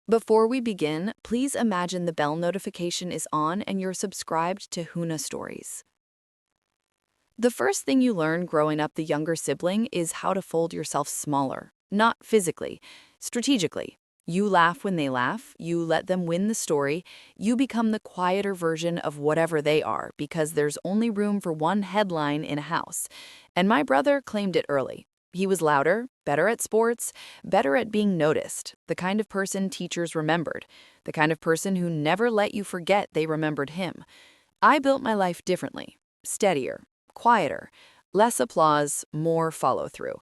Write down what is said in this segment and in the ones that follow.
Before we begin, please imagine the bell notification is on and you're subscribed to Huna Stories. The first thing you learn growing up the younger sibling is how to fold yourself smaller, not physically, strategically. You laugh when they laugh, you let them win the story, you become the quieter version of whatever they are because there's only room for one headline in a house. And my brother claimed it early. He was louder, better at sports, better at being noticed, the kind of person teachers remembered, the kind of person who never let you forget they remembered him. I built my life differently, steadier, quieter, less applause, more follow-through.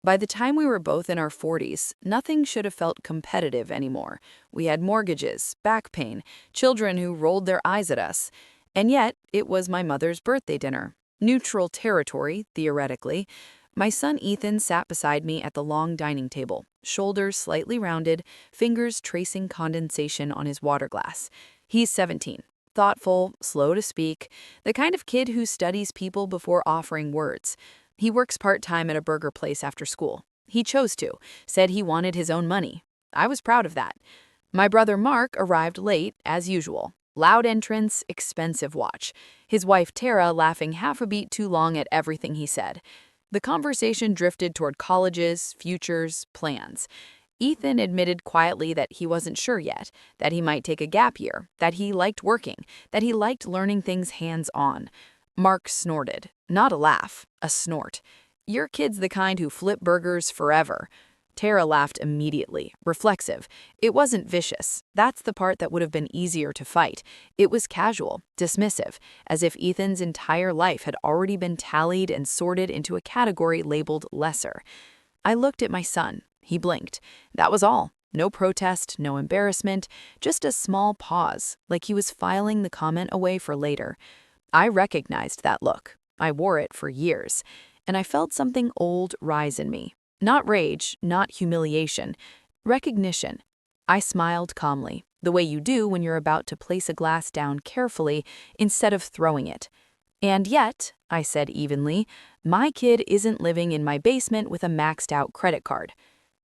By the time we were both in our 40s, nothing should have felt competitive anymore. We had mortgages, back pain, children who rolled their eyes at us. And yet, it was my mother's birthday dinner. Neutral territory, theoretically. My son Ethan sat beside me at the long dining table, shoulders slightly rounded, fingers tracing condensation on his water glass. He's 17. Thoughtful, slow to speak, the kind of kid who studies people before offering words. He works part-time at a burger place after school. He chose to, said he wanted his own money. I was proud of that. My brother Mark arrived late, as usual. Loud entrance, expensive watch. His wife Tara laughing half a beat too long at everything he said. The conversation drifted toward colleges, futures, plans. Ethan admitted quietly that he wasn't sure yet, that he might take a gap year, that he liked working, that he liked learning things hands-on. Mark snorted. Not a laugh, a snort. Your kid's the kind who flip burgers forever. Tara laughed immediately, reflexive. It wasn't vicious. That's the part that would have been easier to fight. It was casual, dismissive, as if Ethan's entire life had already been tallied and sorted into a category labeled lesser. I looked at my son. He blinked. That was all. No protest, no embarrassment, just a small pause, like he was filing the comment away for later. I recognized that look. I wore it for years, and I felt something old rise in me. Not rage, not humiliation, recognition. I smiled calmly, the way you do when you're about to place a glass down carefully instead of throwing it. And yet, I said evenly, my kid isn't living in my basement with a maxed-out credit card.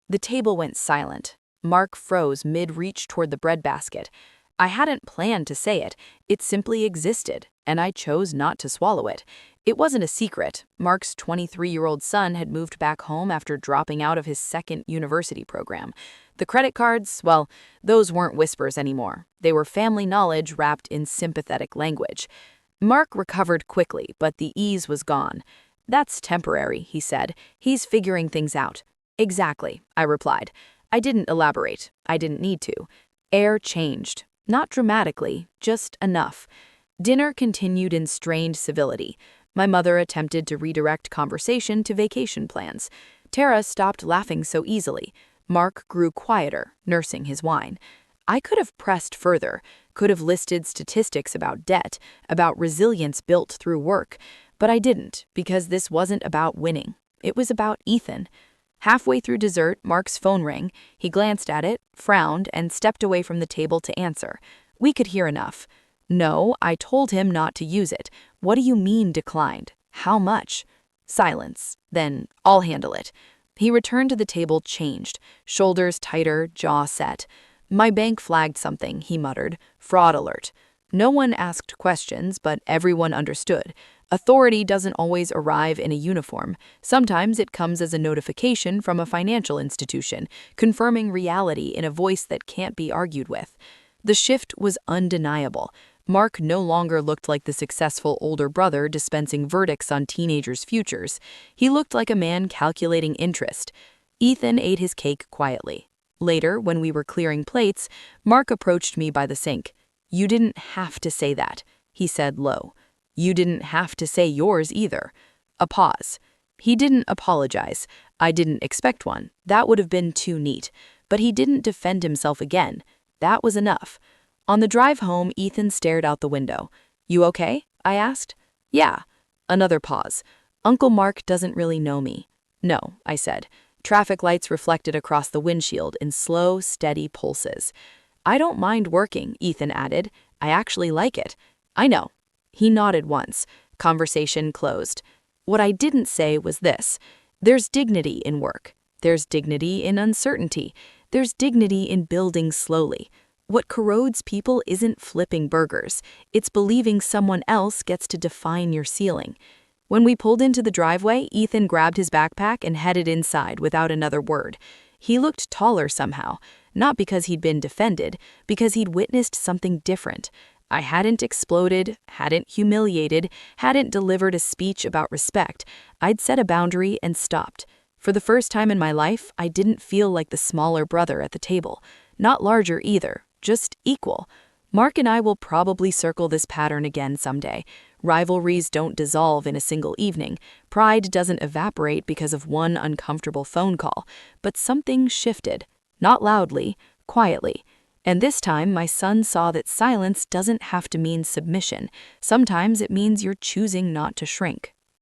The table went silent. Mark froze mid-reach toward the breadbasket. I hadn't planned to say it. It simply existed, and I chose not to swallow it. It wasn't a secret. Mark's 23-year-old son had moved back home after dropping out of his second university program. The credit cards, well, those weren't whispers anymore. They were family knowledge wrapped in sympathetic language. Mark recovered quickly, but the ease was gone. That's temporary, he said. He's figuring things out. Exactly, I replied. I didn't elaborate. I didn't need to. Air changed. Not dramatically, just enough. Dinner continued in strained civility. My mother attempted to redirect conversation to vacation plans. Tara stopped laughing so easily. Mark grew quieter, nursing his wine. I could have pressed further, could have listed statistics about debt, about resilience built through work, but I didn't, because this wasn't about winning. It was about Ethan. Halfway through dessert, Mark's phone rang. He glanced at it, frowned, and stepped away from the table to answer. We could hear enough. No, I told him not to use it. What do you mean declined? How much? Silence. Then, I'll handle it. He returned to the table changed, shoulders tighter, jaw set. My bank flagged something, he muttered. Fraud alert. No one asked questions, but everyone understood. Authority doesn't always arrive in a uniform. Sometimes it comes as a notification from a financial institution, confirming reality in a voice that can't be argued with. The shift was undeniable. Mark no longer looked like the successful older brother dispensing verdicts on teenagers' futures. He looked like a man calculating interest. Ethan ate his cake quietly. Later, when we were clearing plates, Mark approached me by the sink. You didn't have to say that, he said low. You didn't have to say yours either. A pause. He didn't apologize. I didn't expect one. That would have been too neat. But he didn't defend himself again. That was enough. On the drive home, Ethan stared out the window. You okay? I asked. Yeah. Another pause. Uncle Mark doesn't really know me. No, I said. Traffic lights reflected across the windshield in slow, steady pulses. I don't mind working, Ethan added. I actually like it. I know. He nodded once. Conversation closed. What I didn't say was this. There's dignity in work. There's dignity in uncertainty. There's dignity in building slowly. What corrodes people isn't flipping burgers, it's believing someone else gets to define your ceiling. When we pulled into the driveway, Ethan grabbed his backpack and headed inside without another word. He looked taller somehow, not because he'd been defended, because he'd witnessed something different. I hadn't exploded, hadn't humiliated, hadn't delivered a speech about respect. I'd set a boundary and stopped. For the first time in my life, I didn't feel like the smaller brother at the table. Not larger either, just equal. Mark and I will probably circle this pattern again someday. Rivalries don't dissolve in a single evening. Pride doesn't evaporate because of one uncomfortable phone call. But something shifted. Not loudly, quietly. And this time, my son saw that silence doesn't have to mean submission. Sometimes it means you're choosing not to shrink.